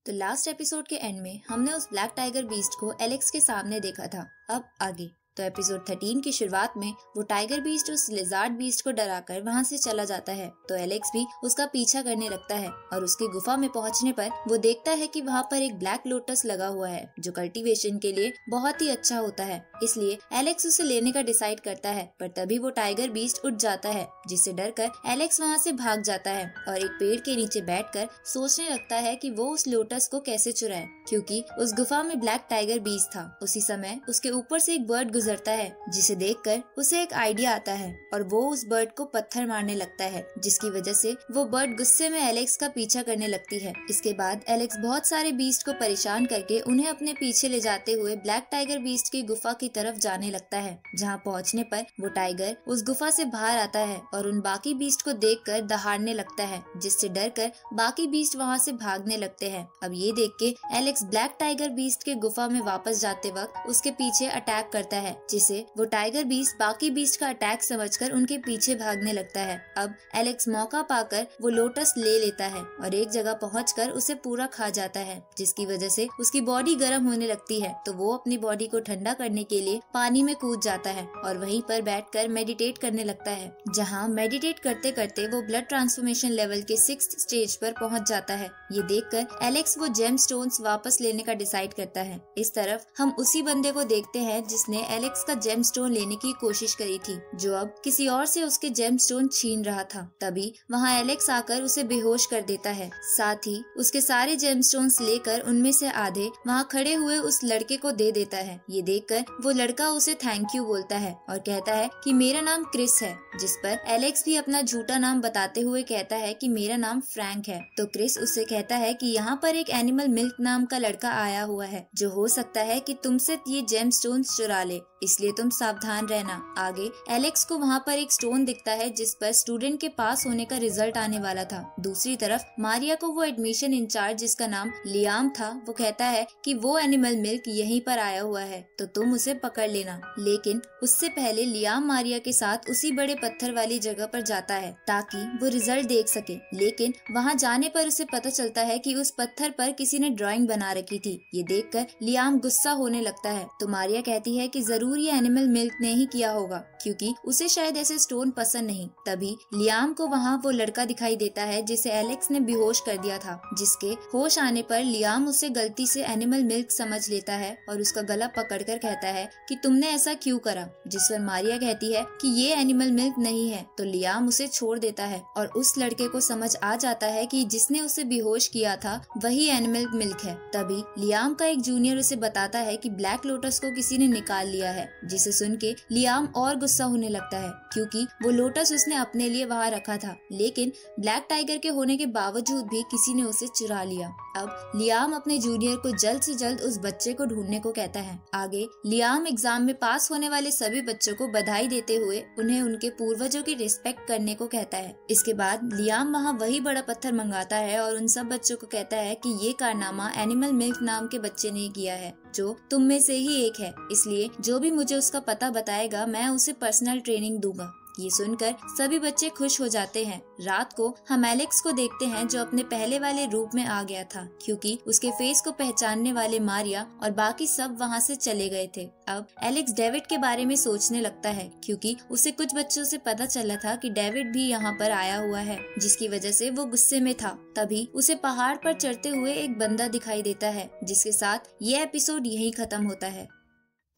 तो last episode के and में हमने उस ब्लैक टाइगर बीस्ट को एलेक्स के सामने देखा था। अब आगे तो एपिसोड 13 की शुरुआत में वो टाइगर बीस्ट उस लिजार्ड बीस्ट को डराकर वहाँ से चला जाता है। तो एलेक्स भी उसका पीछा करने लगता है और उसकी गुफा में पहुँचने पर वो देखता है कि वहाँ पर एक ब्लैक लोटस लगा हुआ है जो कल्टीवेशन के लिए बहुत ही अच्छा होता है। इसलिए एलेक्स उसे लेने का डिसाइड करता है, पर तभी वो टाइगर बीस्ट उठ जाता है, जिससे डरकर एलेक्स वहाँ से भाग जाता है और एक पेड़ के नीचे बैठकर सोचने लगता है कि वो उस लोटस को कैसे चुराए, क्योंकि उस गुफा में ब्लैक टाइगर बीस्ट था। उसी समय उसके ऊपर से एक बर्ड गुजरता है, जिसे देखकर उसे एक आइडिया आता है और वो उस बर्ड को पत्थर मारने लगता है, जिसकी वजह से वो बर्ड गुस्से में एलेक्स का पीछा करने लगती है। इसके बाद एलेक्स बहुत सारे बीस्ट को परेशान करके उन्हें अपने पीछे ले जाते हुए ब्लैक टाइगर बीस्ट की गुफा की तरफ जाने लगता है। जहाँ पहुँचने पर वो टाइगर उस गुफा से बाहर आता है और उन बाकी बीस्ट को देखकर दहाड़ने लगता है, जिससे डरकर बाकी बीस्ट वहाँ से भागने लगते हैं। अब ये देख के एलेक्स ब्लैक टाइगर बीस्ट के गुफा में वापस जाते वक्त उसके पीछे अटैक करता है, जिसे वो टाइगर बीस्ट बाकी बीस्ट का अटैक समझकर उनके पीछे भागने लगता है। अब एलेक्स मौका पाकर वो लोटस ले लेता है और एक जगह पहुंचकर उसे पूरा खा जाता है, जिसकी वजह से उसकी बॉडी गर्म होने लगती है। तो वो अपनी बॉडी को ठंडा करने के लिए पानी में कूद जाता है और वहीं पर बैठकर मेडिटेट करने लगता है, जहाँ मेडिटेट करते करते वो ब्लड ट्रांसफॉर्मेशन लेवल के 6th स्टेज पर पहुंच जाता है। ये देखकर एलेक्स वो जेम स्टोन्स वापस लेने का डिसाइड करता है। इस तरफ हम उसी बंदे को देखते हैं जिसने एलेक्स का जेम स्टोन लेने की कोशिश करी थी, जो अब किसी और से उसके जेम स्टोन छीन रहा था। तभी वहाँ एलेक्स आकर उसे बेहोश कर देता है, साथ ही उसके सारे जेम स्टोन्स लेकर उनमें से आधे वहाँ खड़े हुए उस लड़के को दे देता है। ये देखकर वो लड़का उसे थैंक यू बोलता है और कहता है कि मेरा नाम क्रिस है, जिस पर एलेक्स भी अपना झूठा नाम बताते हुए कहता है कि मेरा नाम फ्रैंक है। तो क्रिस उससे कहता है कि यहाँ पर एक एनिमल मिल्क नाम का लड़का आया हुआ है जो हो सकता है कि तुमसे ये जेम स्टोन्स चुरा ले, इसलिए तुम सावधान रहना। आगे एलेक्स को वहाँ पर एक स्टोन दिखता है जिस पर स्टूडेंट के पास होने का रिजल्ट आने वाला था। दूसरी तरफ मारिया को वो एडमिशन इंचार्ज जिसका नाम लियाम था, वो कहता है कि वो एनिमल मिल्क यहीं पर आया हुआ है, तो तुम उसे पकड़ लेना। लेकिन उससे पहले लियाम मारिया के साथ उसी बड़े पत्थर वाली जगह पर जाता है ताकि वो रिजल्ट देख सके। लेकिन वहाँ जाने पर उसे पता चलता है कि उस पत्थर पर किसी ने ड्राइंग बना रखी थी। ये देखकर लियाम गुस्सा होने लगता है। तो मारिया कहती है कि जरूर ये एनिमल मिल्क ने ही किया होगा, क्योंकि उसे शायद ऐसे स्टोन पसंद नहीं। तभी लियाम को वहाँ वो लड़का दिखाई देता है जिसे एलेक्स ने बेहोश कर दिया था, जिसके होश आने पर लियाम उसे गलती से एनिमल मिल्क समझ लेता है और उसका गला पकड़कर कहता है कि तुमने ऐसा क्यों करा, जिस पर मारिया कहती है कि ये एनिमल मिल्क नहीं है। तो लियाम उसे छोड़ देता है और उस लड़के को समझ आ जाता है कि जिसने उसे बेहोश किया था वही एनिमल मिल्क है। तभी लियाम का एक जूनियर उसे बताता है कि ब्लैक लोटस को किसी ने निकाल लिया है, जिसे सुन के लियाम और गुस्सा होने लगता है, क्योंकि वो लोटस उसने अपने लिए वहाँ रखा था, लेकिन ब्लैक टाइगर के होने के बावजूद भी किसी ने उसे चुरा लिया। अब लियाम अपने जूनियर को जल्द से जल्द उस बच्चे को ढूंढने को कहता है। आगे लियाम एग्जाम में पास होने वाले सभी बच्चों को बधाई देते हुए उन्हें उनके पूर्वजों की रिस्पेक्ट करने को कहता है। इसके बाद लियाम वहाँ वही बड़ा पत्थर मंगाता है और उन सब बच्चों को कहता है कि ये कारनामा एनिमल मिल्क नाम के बच्चे ने किया है, जो तुम में से ही एक है, इसलिए जो भी मुझे उसका पता बताएगा मैं उसे पर्सनल ट्रेनिंग दूंगा। ये सुनकर सभी बच्चे खुश हो जाते हैं। रात को हम एलेक्स को देखते हैं जो अपने पहले वाले रूप में आ गया था, क्योंकि उसके फेस को पहचानने वाले मारिया और बाकी सब वहाँ से चले गए थे। अब एलेक्स डेविड के बारे में सोचने लगता है, क्योंकि उसे कुछ बच्चों से पता चला था कि डेविड भी यहाँ पर आया हुआ है, जिसकी वजह से वो गुस्से में था। तभी उसे पहाड़ पर चढ़ते हुए एक बंदा दिखाई देता है, जिसके साथ ये एपिसोड यहीं खत्म होता है।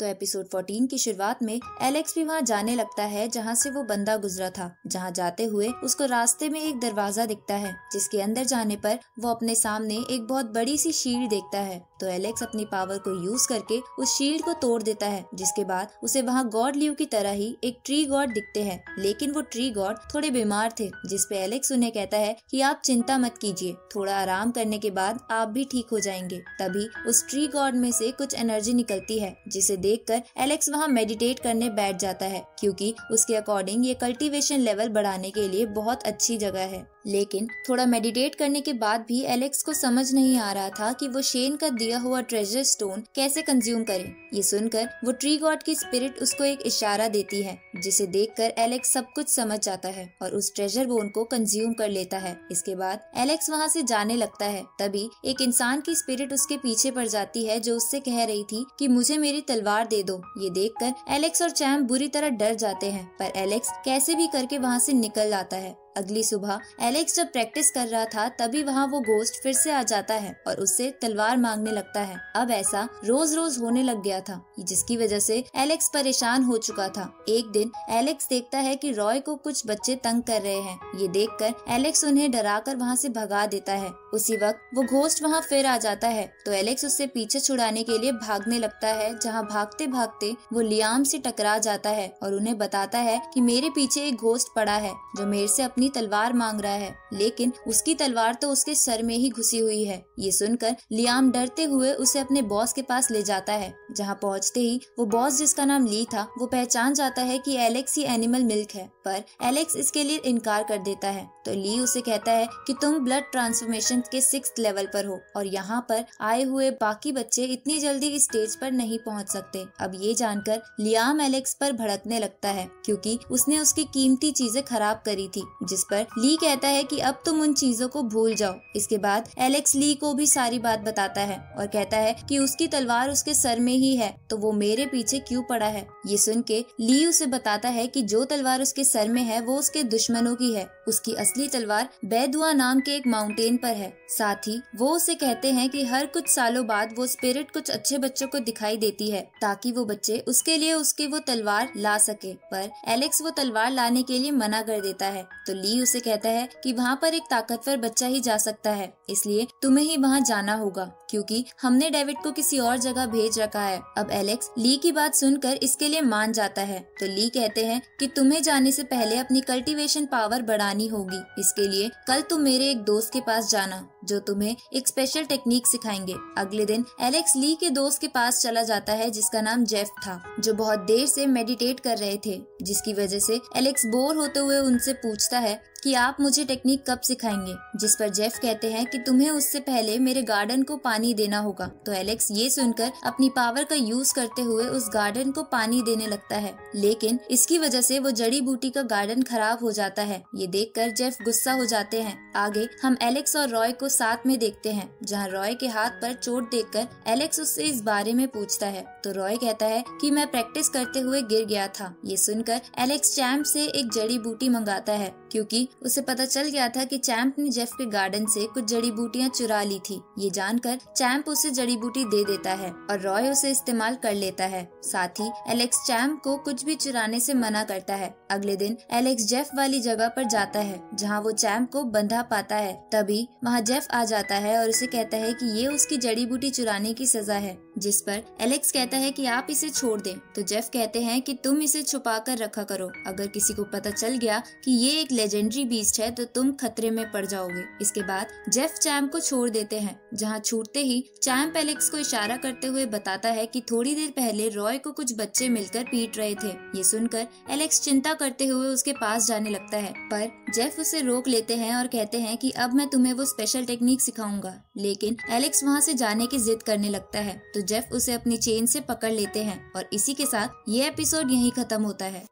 तो एपिसोड 14 की शुरुआत में एलेक्स भी वहाँ जाने लगता है जहाँ से वो बंदा गुजरा था। जहाँ जाते हुए उसको रास्ते में एक दरवाजा दिखता है, जिसके अंदर जाने पर वो अपने सामने एक बहुत बड़ी सी शील्ड देखता है। तो एलेक्स अपनी पावर को यूज करके उस शील्ड को तोड़ देता है, जिसके बाद उसे वहाँ गॉड ल्यू की तरह ही एक ट्री गॉड दिखते हैं। लेकिन वो ट्री गॉड थोड़े बीमार थे, जिसपे एलेक्स उन्हें कहता है कि आप चिंता मत कीजिए, थोड़ा आराम करने के बाद आप भी ठीक हो जाएंगे। तभी उस ट्री गॉड में से कुछ एनर्जी निकलती है, जिसे देखकर एलेक्स वहाँ मेडिटेट करने बैठ जाता है, क्योंकि उसके अकॉर्डिंग ये कल्टीवेशन लेवल बढ़ाने के लिए बहुत अच्छी जगह है। लेकिन थोड़ा मेडिटेट करने के बाद भी एलेक्स को समझ नहीं आ रहा था कि वो शेन का दिया हुआ ट्रेजर स्टोन कैसे कंज्यूम करे। ये सुनकर वो ट्री गॉड की स्पिरिट उसको एक इशारा देती है, जिसे देखकर एलेक्स सब कुछ समझ जाता है और उस ट्रेजर बोन को कंज्यूम कर लेता है। इसके बाद एलेक्स वहाँ से जाने लगता है। तभी एक इंसान की स्पिरिट उसके पीछे पड़ जाती है, जो उससे कह रही थी कि मुझे मेरी तलवार दे दो। ये देखकर एलेक्स और चैम्प बुरी तरह डर जाते हैं, पर एलेक्स कैसे भी करके वहाँ से निकल आता है। अगली सुबह एलेक्स जब प्रैक्टिस कर रहा था, तभी वहाँ वो घोस्ट फिर से आ जाता है और उससे तलवार मांगने लगता है। अब ऐसा रोज रोज होने लग गया था, जिसकी वजह से एलेक्स परेशान हो चुका था। एक दिन एलेक्स देखता है कि रॉय को कुछ बच्चे तंग कर रहे हैं। ये देखकर एलेक्स उन्हें डराकर वहाँ से भगा देता है। उसी वक्त वो घोस्ट वहाँ फिर आ जाता है, तो एलेक्स उससे पीछे छुड़ाने के लिए भागने लगता है, जहाँ भागते भागते वो लियाम से टकरा जाता है और उन्हें बताता है कि मेरे पीछे एक घोस्ट पड़ा है जो मेरे से अपनी तलवार मांग रहा है, लेकिन उसकी तलवार तो उसके सर में ही घुसी हुई है। ये सुनकर लियाम डरते हुए उसे अपने बॉस के पास ले जाता है, जहाँ पहुँचते ही वो बॉस, जिसका नाम ली था, वो पहचान जाता है कि एलेक्स ही एनिमल मिल्क है, पर एलेक्स इसके लिए इनकार कर देता है। तो ली उसे कहता है कि तुम ब्लड ट्रांसफॉर्मेशन के 6th लेवल पर हो और यहाँ पर आए हुए बाकी बच्चे इतनी जल्दी इस स्टेज पर नहीं पहुँच सकते। अब ये जानकर लियाम एलेक्स पर भड़कने लगता है, क्योंकि उसने उसकी कीमती चीजें खराब करी थी, जिस पर ली कहता है कि अब तुम उन चीजों को भूल जाओ। इसके बाद एलेक्स ली को भी सारी बात बताता है और कहता है कि उसकी तलवार उसके सर में ही है, तो वो मेरे पीछे क्यों पड़ा है। ये सुन के ली उसे बताता है कि जो तलवार उसके सर में है वो उसके दुश्मनों की है। उसकी असली तलवार बैदुआ नाम के एक माउंटेन पर है। साथ ही वो उसे कहते हैं कि हर कुछ सालों बाद वो स्पिरिट कुछ अच्छे बच्चों को दिखाई देती है, ताकि वो बच्चे उसके लिए उसकी वो तलवार ला सके। पर एलेक्स वो तलवार लाने के लिए मना कर देता है। तो ली उसे कहता है कि वहाँ पर एक ताकतवर बच्चा ही जा सकता है, इसलिए तुम्हें ही वहाँ जाना होगा, क्योंकि हमने डेविड को किसी और जगह भेज रखा है। अब एलेक्स ली की बात सुनकर इसके लिए मान जाता है। तो ली कहते हैं कि तुम्हें जाने से पहले अपनी कल्टीवेशन पावर बढ़ानी होगी। इसके लिए कल तुम मेरे एक दोस्त के पास जाना, जो तुम्हें एक स्पेशल टेक्निक सिखाएंगे। अगले दिन एलेक्स ली के दोस्त के पास चला जाता है, जिसका नाम जेफ था, जो बहुत देर से मेडिटेट कर रहे थे, जिसकी वजह से एलेक्स बोर होते हुए उनसे पूछता है कि आप मुझे टेक्निक कब सिखाएंगे। जिस पर जेफ कहते हैं कि तुम्हें उससे पहले मेरे गार्डन को पानी देना होगा। तो एलेक्स ये सुनकर अपनी पावर का यूज करते हुए उस गार्डन को पानी देने लगता है, लेकिन इसकी वजह से वो जड़ी बूटी का गार्डन खराब हो जाता है। ये देखकर जेफ गुस्सा हो जाते हैं। आगे हम एलेक्स और रॉय को साथ में देखते हैं, जहाँ रॉय के हाथ पर चोट देखकर एलेक्स उससे इस बारे में पूछता है। तो रॉय कहता है कि मैं प्रैक्टिस करते हुए गिर गया था। ये सुनकर एलेक्स चैम्प से एक जड़ी बूटी मंगाता है, क्योंकि उसे पता चल गया था कि चैम्प ने जेफ के गार्डन से कुछ जड़ी बूटियां चुरा ली थी। ये जानकर चैम्प उसे जड़ी बूटी दे देता है और रॉय उसे इस्तेमाल कर लेता है। साथ ही एलेक्स चैम्प को कुछ भी चुराने से मना करता है। अगले दिन एलेक्स जेफ वाली जगह पर जाता है, जहाँ वो चैम्प को बंधा पाता है। तभी वहाँ जेफ आ जाता है और उसे कहता है कि ये उसकी जड़ी बूटी चुराने की सजा है, जिस पर एलेक्स कहता है कि आप इसे छोड़ दें। तो जेफ कहते हैं कि तुम इसे छुपा कर रखा करो, अगर किसी को पता चल गया कि ये एक लेजेंडरी बीस्ट है तो तुम खतरे में पड़ जाओगे। इसके बाद जेफ चैम्प को छोड़ देते हैं, जहाँ छूटते ही चैम्प एलेक्स को इशारा करते हुए बताता है कि थोड़ी देर पहले रॉय को कुछ बच्चे मिलकर पीट रहे थे। ये सुनकर एलेक्स चिंता करते हुए उसके पास जाने लगता है, पर जेफ उसे रोक लेते हैं और कहते हैं कि अब मैं तुम्हें वो स्पेशल टेक्निक सिखाऊंगा। लेकिन एलेक्स वहाँ से जाने की जिद करने लगता है, तो जेफ उसे अपनी चेन से पकड़ लेते हैं और इसी के साथ ये एपिसोड यहीं खत्म होता है।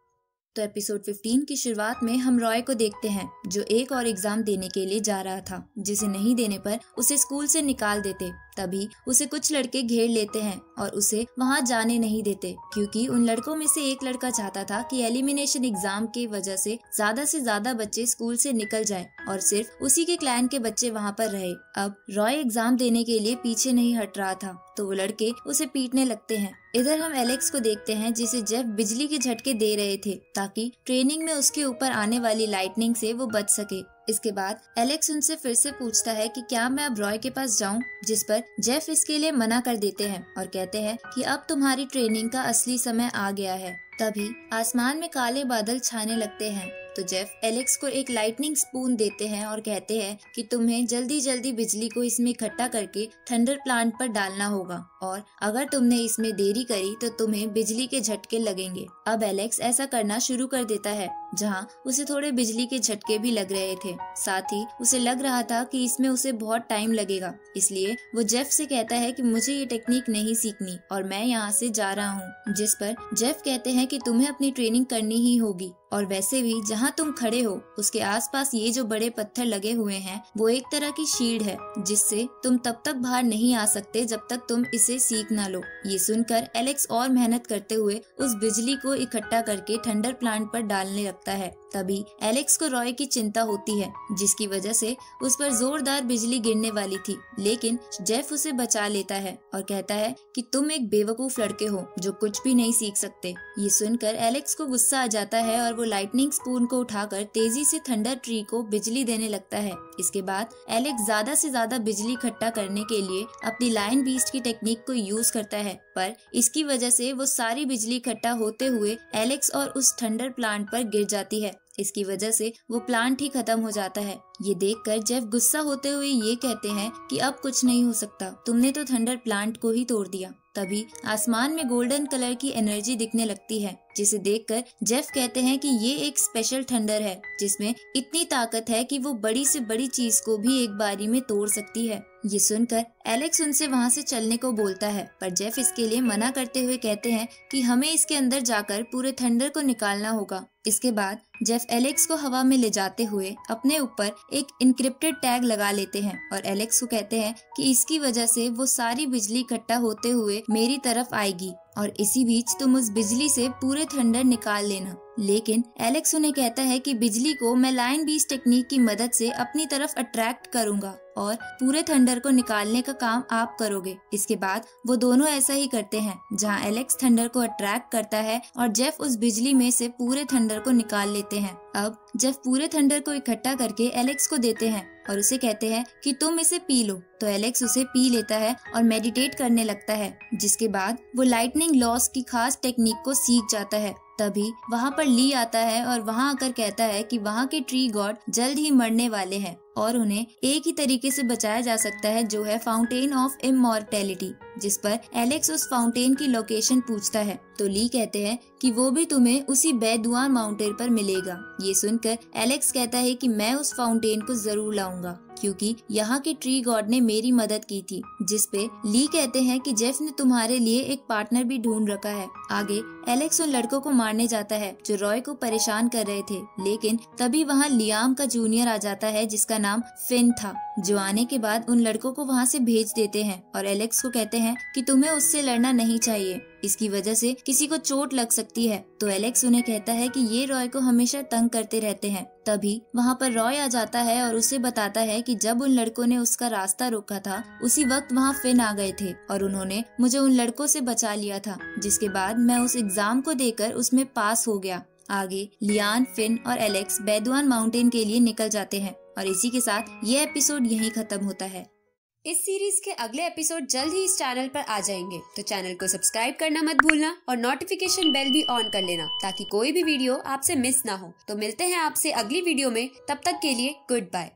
तो एपिसोड 15 की शुरुआत में हम रॉय को देखते हैं, जो एक और एग्जाम देने के लिए जा रहा था, जिसे नहीं देने पर उसे स्कूल से निकाल देते। तभी उसे कुछ लड़के घेर लेते हैं और उसे वहां जाने नहीं देते, क्योंकि उन लड़कों में से एक लड़का चाहता था कि एलिमिनेशन एग्जाम की वजह से ज्यादा बच्चे स्कूल से निकल जाए और सिर्फ उसी के क्लैन के बच्चे वहां पर रहे। अब रॉय एग्जाम देने के लिए पीछे नहीं हट रहा था, तो वो लड़के उसे पीटने लगते हैं। इधर हम एलेक्स को देखते हैं, जिसे जेफ बिजली के झटके दे रहे थे, ताकि ट्रेनिंग में उसके ऊपर आने वाली लाइटनिंग से वो बच सके। इसके बाद एलेक्स उनसे फिर से पूछता है कि क्या मैं अब रॉय के पास जाऊं, जिस पर जेफ इसके लिए मना कर देते हैं और कहते हैं कि अब तुम्हारी ट्रेनिंग का असली समय आ गया है। तभी आसमान में काले बादल छाने लगते हैं, तो जेफ एलेक्स को एक लाइटनिंग स्पून देते हैं और कहते हैं कि तुम्हें जल्दी जल्दी बिजली को इसमें इकट्ठा करके थंडर प्लांट पर डालना होगा, और अगर तुमने इसमें देरी करी तो तुम्हें बिजली के झटके लगेंगे। अब एलेक्स ऐसा करना शुरू कर देता है जहाँ उसे थोड़े बिजली के झटके भी लग रहे थे। साथ ही उसे लग रहा था कि इसमें उसे बहुत टाइम लगेगा, इसलिए वो जेफ से कहता है कि मुझे ये टेक्निक नहीं सीखनी और मैं यहाँ से जा रहा हूँ। जिस पर जेफ कहते हैं कि तुम्हें अपनी ट्रेनिंग करनी ही होगी, और वैसे भी जहाँ तुम खड़े हो उसके आसपास ये जो बड़े पत्थर लगे हुए हैं वो एक तरह की शील्ड है, जिससे तुम तब तक बाहर नहीं आ सकते जब तक तुम इसे सीख ना लो। ये सुनकर एलेक्स और मेहनत करते हुए उस बिजली को इकट्ठा करके थंडर प्लांट पर डालने लगता है। तभी एलेक्स को रॉय की चिंता होती है, जिसकी वजह से उस पर जोरदार बिजली गिरने वाली थी, लेकिन जेफ उसे बचा लेता है और कहता है कि तुम एक बेवकूफ लड़के हो जो कुछ भी नहीं सीख सकते। ये सुनकर एलेक्स को गुस्सा आ जाता है और वो लाइटनिंग स्पून को उठाकर तेजी से थंडर ट्री को बिजली देने लगता है। इसके बाद एलेक्स ज्यादा से ज्यादा बिजली इकट्ठा करने के लिए अपनी लायन बीस्ट की टेक्निक को यूज करता है, पर इसकी वजह से वो सारी बिजली इकट्ठा होते हुए एलेक्स और उस थंडर प्लांट पर गिर जाती है। इसकी वजह से वो प्लांट ही खत्म हो जाता है। ये देखकर जेफ गुस्सा होते हुए ये कहते हैं कि अब कुछ नहीं हो सकता, तुमने तो थंडर प्लांट को ही तोड़ दिया। तभी आसमान में गोल्डन कलर की एनर्जी दिखने लगती है, जिसे देखकर जेफ कहते हैं कि ये एक स्पेशल थंडर है जिसमें इतनी ताकत है कि वो बड़ी से बड़ी चीज को भी एक बारी में तोड़ सकती है। ये सुनकर एलेक्स उनसे वहाँ से चलने को बोलता है, पर जेफ इसके लिए मना करते हुए कहते हैं कि हमें इसके अंदर जाकर पूरे थंडर को निकालना होगा। इसके बाद जेफ एलेक्स को हवा में ले जाते हुए अपने ऊपर एक इनक्रिप्टेड टैग लगा लेते हैं और एलेक्स को कहते हैं कि इसकी वजह से वो सारी बिजली इकट्ठा होते हुए मेरी तरफ आएगी और इसी बीच तुम उस बिजली से पूरे थंडर निकाल लेना। लेकिन एलेक्स उन्हें कहता है कि बिजली को मैं लायन बीस्ट टेक्निक की मदद से अपनी तरफ अट्रैक्ट करूंगा और पूरे थंडर को निकालने का काम आप करोगे। इसके बाद वो दोनों ऐसा ही करते हैं, जहां एलेक्स थंडर को अट्रैक्ट करता है और जेफ उस बिजली में से पूरे थंडर को निकाल लेते हैं। अब जेफ पूरे थंडर को इकट्ठा करके एलेक्स को देते हैं और उसे कहते हैं कि तुम इसे पी लो। तो एलेक्स उसे पी लेता है और मेडिटेट करने लगता है, जिसके बाद वो लाइटनिंग लॉस की खास टेक्निक को सीख जाता है। तभी वहाँ पर ली आता है और वहाँ आकर कहता है कि वहाँ के ट्री गॉड जल्द ही मरने वाले हैं और उन्हें एक ही तरीके से बचाया जा सकता है, जो है फाउंटेन ऑफ इमॉर्टैलिटी। जिस पर एलेक्स उस फाउंटेन की लोकेशन पूछता है तो ली कहते हैं कि वो भी तुम्हें उसी बेदुआन माउंटेन पर मिलेगा। ये सुनकर एलेक्स कहता है कि मैं उस फाउंटेन को जरूर लाऊंगा, क्योंकि यहाँ के ट्री गॉड ने मेरी मदद की थी। जिस पे ली कहते हैं कि जेफ ने तुम्हारे लिए एक पार्टनर भी ढूंढ रखा है। आगे एलेक्स उन लड़कों को मारने जाता है जो रॉय को परेशान कर रहे थे, लेकिन तभी वहाँ लियाम का जूनियर आ जाता है जिसका नाम फिन था, जो आने के बाद उन लड़कों को वहाँ से भेज देते हैं और एलेक्स को कहते हैं कि तुम्हें उससे लड़ना नहीं चाहिए, इसकी वजह से किसी को चोट लग सकती है। तो एलेक्स उन्हें कहता है कि ये रॉय को हमेशा तंग करते रहते हैं। तभी वहाँ पर रॉय आ जाता है और उसे बताता है कि जब उन लड़कों ने उसका रास्ता रोका था उसी वक्त वहाँ फिन आ गए थे और उन्होंने मुझे उन लड़कों से बचा लिया था, जिसके बाद मैं उस एग्जाम को देकर उसमें पास हो गया। आगे लियान, फिन और एलेक्स बेदुआन माउंटेन के लिए निकल जाते हैं और इसी के साथ ये एपिसोड यहीं खत्म होता है। इस सीरीज के अगले एपिसोड जल्द ही इस चैनल पर आ जाएंगे, तो चैनल को सब्सक्राइब करना मत भूलना और नोटिफिकेशन बेल भी ऑन कर लेना ताकि कोई भी वीडियो आपसे मिस ना हो। तो मिलते हैं आपसे अगली वीडियो में, तब तक के लिए गुड बाय।